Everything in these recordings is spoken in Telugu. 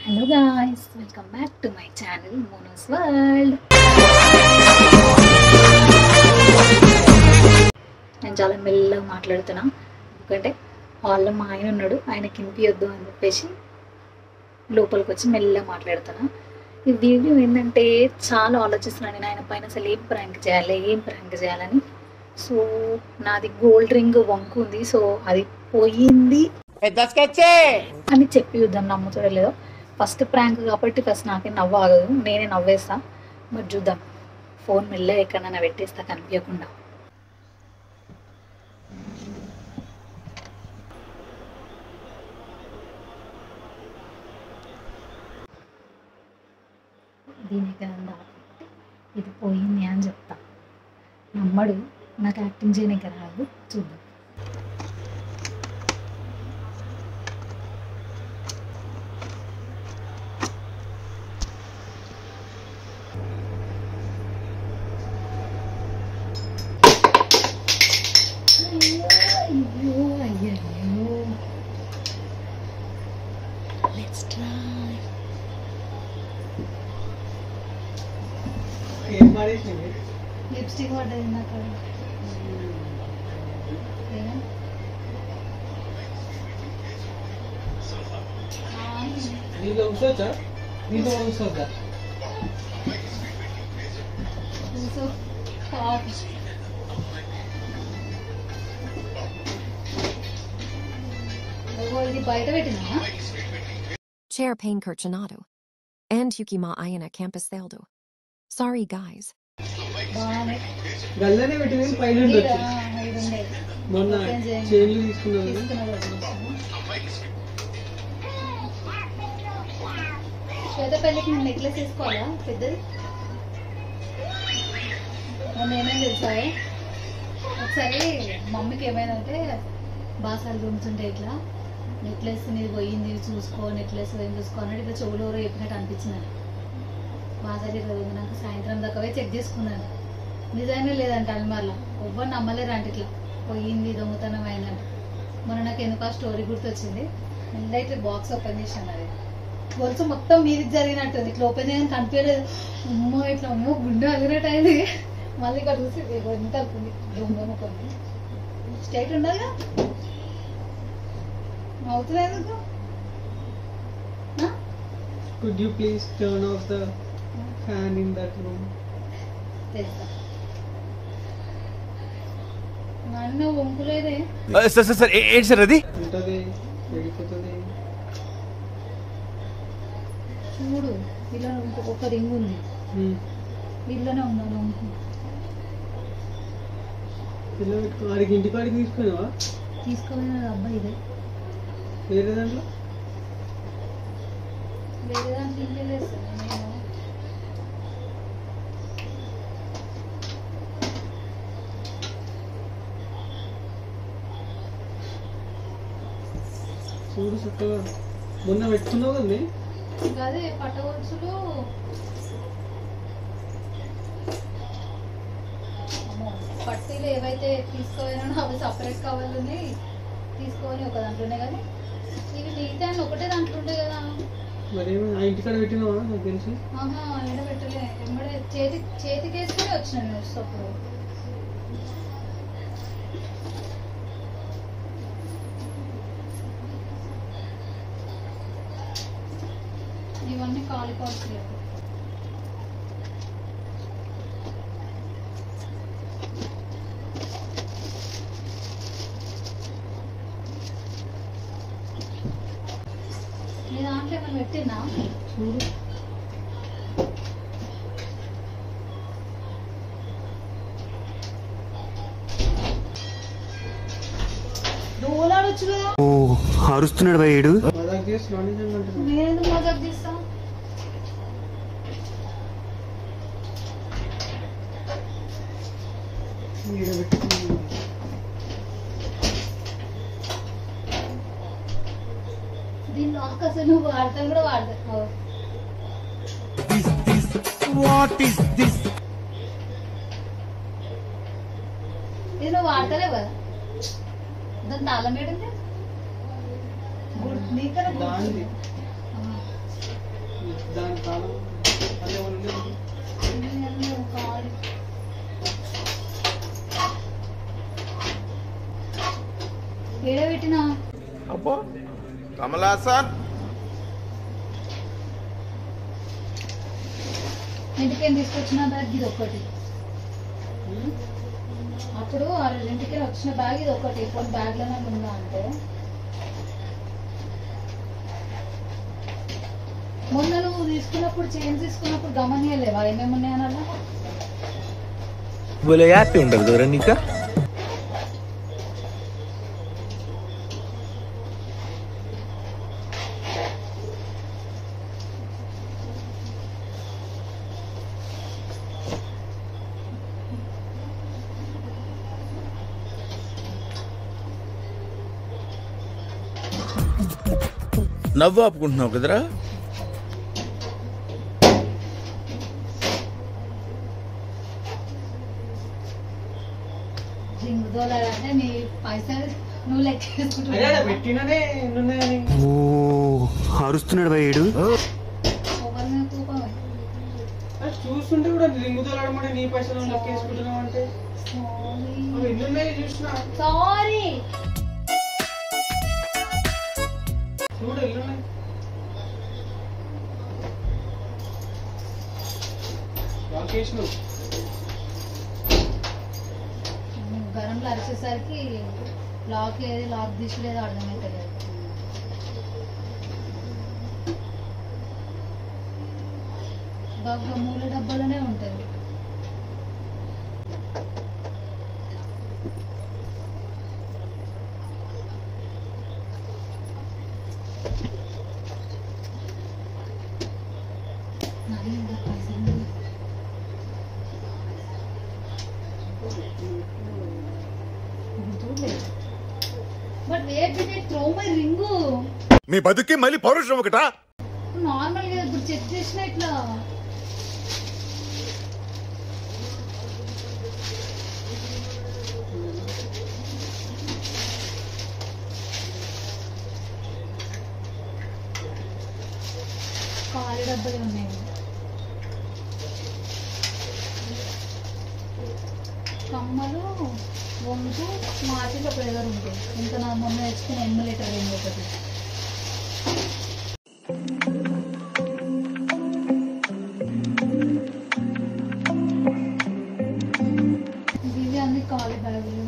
Hello guys, welcome back to my channel మోనోస్ వరల్డ్. నేను చాలా మెల్లగా మాట్లాడుతున్నా ఎందుకంటే హాల్లో మా ఆయన ఉన్నాడు, ఆయనకి వినిపించొద్దు అని చెప్పేసి లోపలికి వచ్చి మెల్లగా మాట్లాడుతున్నా. ఈ వీడియో ఏంటంటే చాలా ఆలోచిస్తున్నాను నేను ఆయన పైన అసలు ఏం ప్రాంక్ చేయాలని. సో నాది గోల్డ్ రింగ్ వంకు ఉంది, సో అది పోయింది అని చెప్పి చూద్దాం, నమ్ముతాడో లేదో. ఫస్ట్ ప్రాంక్ కాబట్టి ఫస్ట్ నాకే నవ్వు ఆగదు, నేనే నవ్వేస్తా. మరి చూద్దాం, ఫోన్ మెల్లగా ఎక్కడైనా పెట్టేస్తా కనిపించకుండా. దీనికి ఇది పోయింది అని చెప్తా. నమ్మడు, నాకు యాక్టింగ్ చేయడానికి రాదు. చూద్దాం. Let's try. లిప్స్టిక్ పడ్డది నాకు. దీంట్లో ఉంచొచ్చా? దీంట్లో ఉంచొద్దా? ఇది బయట పెట్టినా Chair Pain Kirchanado. And Yukima Ayana Campus Theldo. Sorry, guys. గల్లనే పెట్టిన పైన ఉండొచ్చు. మొన్న చైన్లు తీసుకున్నాను. శ్వేతపల్లికి నేను నెక్లెస్ తీసుకోవాలా పెద్దది? నేనేం తెలుసా, ఒకసారి మమ్మీకి ఏమైనా అంటే బాసాలు రూమ్స్ ఇట్లా నెక్లెస్ నీది పోయింది చూసుకో, నెక్లెస్ పోయింది చూసుకో అన్నట్టు ఇట్లా చెవులు ఎవరో చెప్పినట్టు అనిపించిందని. బాసాలు ఇట్లా పోయింది, నాకు సాయంత్రం దాకా చెక్ చేసుకున్నాను. నిజమే లేదంటే అల్మార్లో ఎవ్వరు నమ్మలేరు అంటే ఇట్లా పోయింది దొంగతనం అయిందంటే. మొన్న నాకు ఎందుకు ఆ స్టోరీ గుర్తొచ్చింది. ముందు ఇట్లా బాక్స్ ఓపెన్ చేశాను, అది గొలుసు మొత్తం మీదికి జరిగినట్టుంది. ఇట్లా ఓపెన్ చేయడానికి కనిపించలేదు. అమ్మో ఇట్లా అమ్మో గుండె అలిగినట్టు అయింది. మళ్ళీ ఇక్కడ చూసి ఎంత అవుతుంది దొంగ కొన్ని స్టేట్ ఉండాలిగా. అవుతుంది ఎందుకు? Could you please turn off the fan in that room? తెలుసా నన్ను వంకులేదే. సార్ ఏంటి సార్ అది? ఉంటది, వెళ్ళిపోతుంది. చూడు ఇలా ఒక రింగ్ ఉంది, ఇల్లోనే ఉన్నాను. పిల్ల పెట్టుకో. ఆడికి ఇంటికాడికి తీసుకున్నావా? తీసుకోవాలి అబ్బాయి. ఇదే వేరే దాంట్లో ఇంకే లేదు సార్. నేను చూడు చక్కగా. మొన్న పెట్టుకున్నావు కదా అదే పట్టగొలుసులు పట్టీలు ఏవైతే తీసుకోవాలనో అవి సపరేట్ కావాలని తీసుకోవాలి ఒక దాంట్లోనే. కానీ ఇవి మిగతా ఒకటే దాంట్లో ఉండే కదా. మరి ఆ ఇంటికాడ పెట్టినావా? నాకు తెలిసి ఎండ పెట్టలే, ఎంబడే చేతికి వేసుకొని వచ్చినాను నేను వచ్చేటప్పుడు. ఇవన్నీ కాలిపోవచ్చు. నీ దాంట్లో ఏమైనా పెట్టినా చూడు. దోలాడొచ్చు కదా. అరుస్తున్నాడు భయ్యుడు. మజాక్ చేసి రానిజంగా నేను మజాక్ చేస్తా. దీన్ని అసలు నువ్వు వాడతాను కూడా వాడతావు. ఇది నువ్వు వాడతలేవు కదా, దాని తాళం ఏడుంది? నీకన్నా చెప్పు కమల్ హాసన్. ఇంటికేం తీసుకొచ్చిన బ్యాగ్ ఇది ఒకటి. అప్పుడు ఆ రోజు ఇంటికి వచ్చిన బ్యాగ్ ఇది ఒకటి. కొన్ని బ్యాగ్లోనే ఉందా అంటే మొన్న నువ్వు తీసుకున్నప్పుడు చైన్ తీసుకున్నప్పుడు గమనియలేవా ఏమేమి ఉన్నాయని అలా? బోలే హ్యాపీ ఉండదు దూరం నీకా. నవ్వు ఆపుకుంటున్నావు కదరా. అంటే నీ పైసలు నువ్వు లెక్కేసుకుంటున్నావు. అదే పెట్టిననే ఎన్నున్నాయని. ఓ అరుస్తున్నాడు భయ్యుడు. చూస్తుంటే కూడా రింగు తోలడమంటే నీ పైసలు లెక్కేసుకుంటున్నావు అంటే ఎన్నున్నాయి చూసినా. సారీ చూడు ఎన్నున్నాయి. వాకేషను గరంలో అరిచేసరికి లాక్ ఏది లాక్ తీసలేదో అర్థమైతలేదు. బాగా మూల డబ్బాలోనే ఉంటుంది. But what did throw my ring. మీ బతుకి మళ్ళీ పౌరుషం ఒకటా. నార్మల్ గా ఇప్పుడు చెక్ చేసిన ఇట్లా ఖాళీ డబ్బాలు ఉన్నాయి. కమ్మలు వంపు మార్కెట్లో ఒక దగ్గర ఉంటుంది. ఇంకా నా మొన్న తెచ్చుకున్న ఎమ్మెల్యేటర్ రింగ్ ఒకటి. ఇవి అన్ని ఖాళీ బ్యాగులు.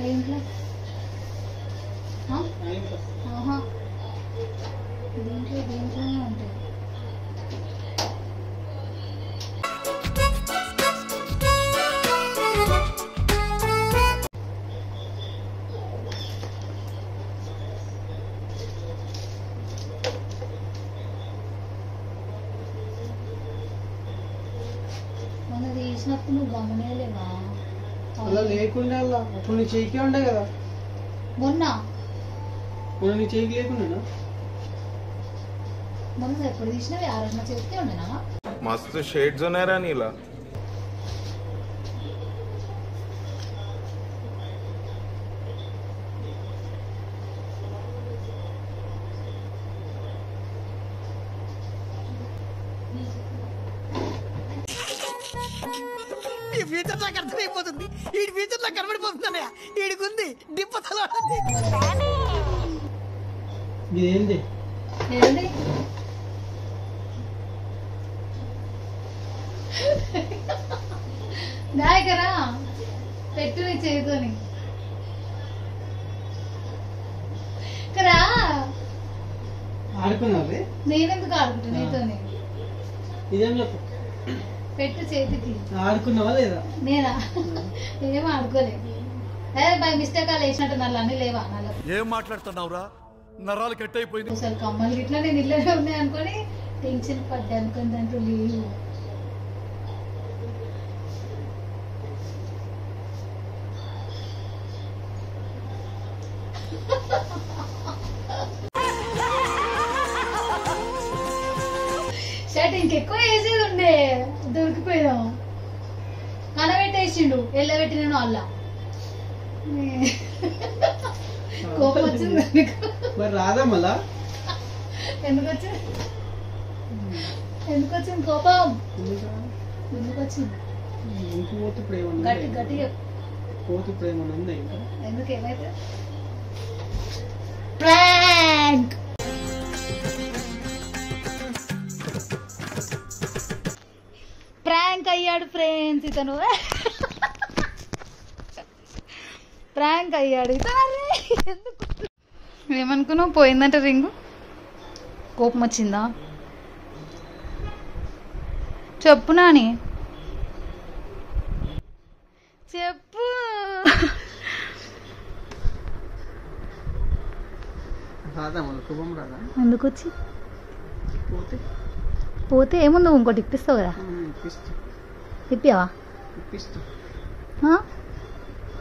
ఏంట్లో దీంట్లో దీంట్లోనే ఉంటాయి. మొన్న తీసినప్పుడు నువ్వు గమనేలేవా? అలా లేకుండా అలా అప్పుడు నీ చెయ్యికే ఉండే కదా. మొన్న నీ చెయ్యికి లేకుండా మొన్న ఎప్పుడు తీసినవి ఆ రోజు నా చేతికే ఉండేనా? మస్తు షేడ్స్ ఉన్నాయరా నీలా. ఈ ఫ్యూచర్ నాకు అర్థమైపోతుంది. ఈ ఫ్యూచర్ నాకు కనబడిపోతుందన్నయ్య. ఈడికుంది దిప్పతల. ఏంటి ఏంటి నాయకరా పెట్టు నీ చేతితోని కరా. ఆడుకున్నావు? నేనెందుకు ఆడుకుంటా నీతోని? ఇదేం చెప్పు. పెట్టు చేతికి. ఆడుకున్నావా లేదా? నేనా ఏం ఆడుకోలేదు. బై మిస్టేక్ అలా వేసినట్టు నల్ల అన్ని లేవా? నల్ల ఏం మాట్లాడుతున్నావురా? నరాలు కట్ అయిపోయింది. అసలు కమ్మలు ఇట్లా నేను ఇళ్ళనే ఉన్నాయి అనుకొని టెన్షన్ పడ్డా. అనుకుని దాంట్లో లేవు. షర్ట్ ఇంకెక్కువ వేసేది ఉండే దొరికిపోయాం. కనబెట్టేసిండు ఎల్లబెట్టి నేను అల్లా. కోపం వచ్చింది. మరి రాదా మళ్ళా? ఎందుకు వచ్చింది? ఎందుకు వచ్చింది కోపం? ఎందుకు వచ్చింది? పోతే ఇప్పుడు ఏమన్నా గట్టి గట్టి చెప్పు. పోతే ఇప్పుడు ఏమన్నా ఉందా ఇంకా? ఎందుకు ఏమైతే? ప్రాంక్. ప్రాంక్ అయ్యాడు ఫ్రెండ్స్ ఇతను. ప్రాంక్ అయ్యాడు ఇతను. ఎందుకు ఏమనుకున్నావు? పోయిందంటే రింగు. కోపం వచ్చిందా? చెప్పు నాని, చెప్పు. రాదా మన కోపం రాదా? ఎందుకు వచ్చి పోతే పోతే ఏముంది, ఇంకోటి ఇప్పిస్తావు కదా. ఇప్పిస్తా ఇప్పావా? ఇప్పిస్తా ఆ?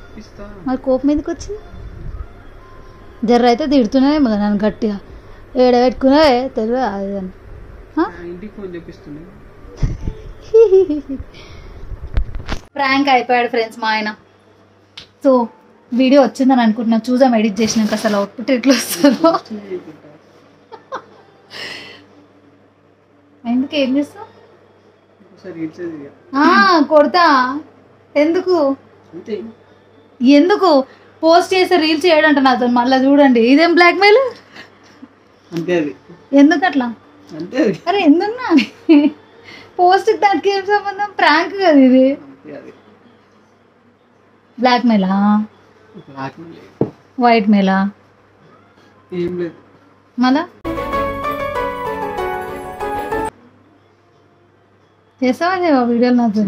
ఇప్పిస్తా. మరి కోపం ఎందుకు వచ్చింది? జర్ర అయితే తిడుతున్నానే మళ్ళీ నన్ను గట్టిగా ఏడబెట్టుకునే తెలియదు అది అని. ఇంటికి ఫోన్ చెప్పిస్తుంది. ప్రాంక్ అయిపోయాడు ఫ్రెండ్స్ మా ఆయన. సో వీడియో వచ్చిందని అనుకుంటున్నా, చూసాం ఎడిట్ చేసినాక అసలు అవుట్పుట్ ఎట్లా వస్తుందో. ఎందుకు ఏం చేస్తావు? కొడతా. ఎందుకు ఎందుకు పోస్ట్ చేసే రీల్స్ చేయడంట నాతో మళ్ళీ చూడండి. ఇదేం బ్లాక్ మెయిల్? అంతే అది. ఎందుకు అట్లా? అంతే అది. అరే ఎందుకున్నా పోస్ట్ దానికి ఏం సంబంధం? ప్రాంక్ కదా ఇది. బ్లాక్ మెయిలా వైట్ మెయిలా? ఏం లేదు. మళ్ళా చేస్తావా వీడియోలు నాతో?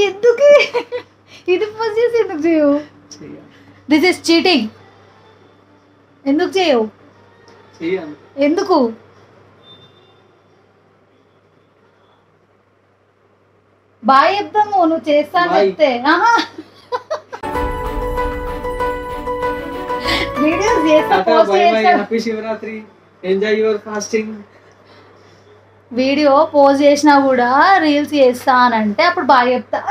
ఎందుకు ఇది పోస్ట్ చేసి ఎందుకు చేయవు? This is cheating. ఎందుకు చేయవు? ఎందుకు? బాయ్ చెప్తాము నువ్వు చేస్తాను చెప్తే. వీడియోస్ చేస్తా, పోస్ట్ చేస్తా. Happy Shivaratri, enjoy your fasting. Video post చేసినా కూడా రీల్స్ చేస్తా అని అంటే అప్పుడు బాగా చెప్తా.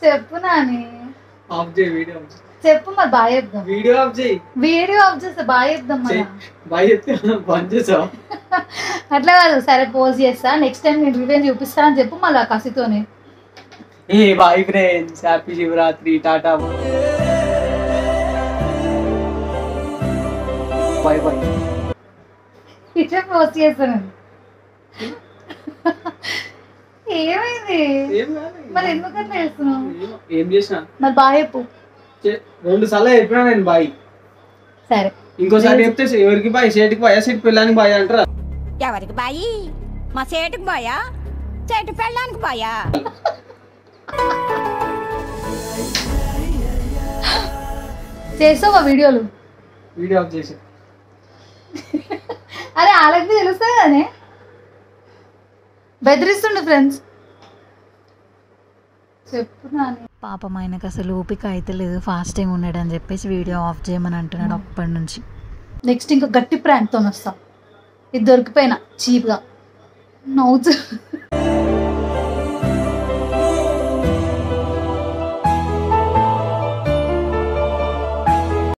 చెప్పు నాని, ఆఫ్ చేయి వీడియో. చెప్పు మరి బాగా చెప్దాం. వీడియో ఆఫ్ చేయి. వీడియో ఆఫ్ చేస్తే బాగా చెప్దాం మరి. బాయ్ చెప్తే బంద్ చేసావా? అట్లా కాదు, సరే పోస్ట్ చేస్తా, నెక్స్ట్ టైం నేను రివెంజ్ చూపిస్తా అని చెప్పు మళ్ళీ కసితోనే. ఏ boyfriends, happy Shivaratri, tata bye bye. ఇట్లా పోస్ట్ చేస్తాను. ఏమైంది మరి? ఎందుకు అట్లా చేస్తున్నావు? ఏం చేసినా మరి బాగా చెప్పు. 2 సార్లు చెప్పినా నేను బాయ్. సరే ఇంకోసారి చెప్తే ఎవరికి బాయ్? సేటుకి బాయ్, సేటు పిల్లానికి బాయ్ అంటారా? ఎవరికి బాయి? మా సేటుకు బాయా? సేటు పెళ్ళానికి బాయా? చేస్తావా వీడియోలు? వీడియో ఆఫ్ చేసి. అరే వాళ్ళకి తెలుస్తుంది కదనే. బెదిరిస్తుండే ఫ్రెండ్స్. చెప్పు నాని. పాపం ఆయనకు అసలు ఓపిక అయితే లేదు, ఫాస్టింగ్ ఉన్నాడు అని చెప్పేసి వీడియో ఆఫ్ చేయమని అంటున్నాడు అప్పటి నుంచి. నెక్స్ట్ ఇంకా గట్టి ప్రాంక్తో వస్తాం. ఇది దొరికిపోయినా చీప్గా నవ్వుతూ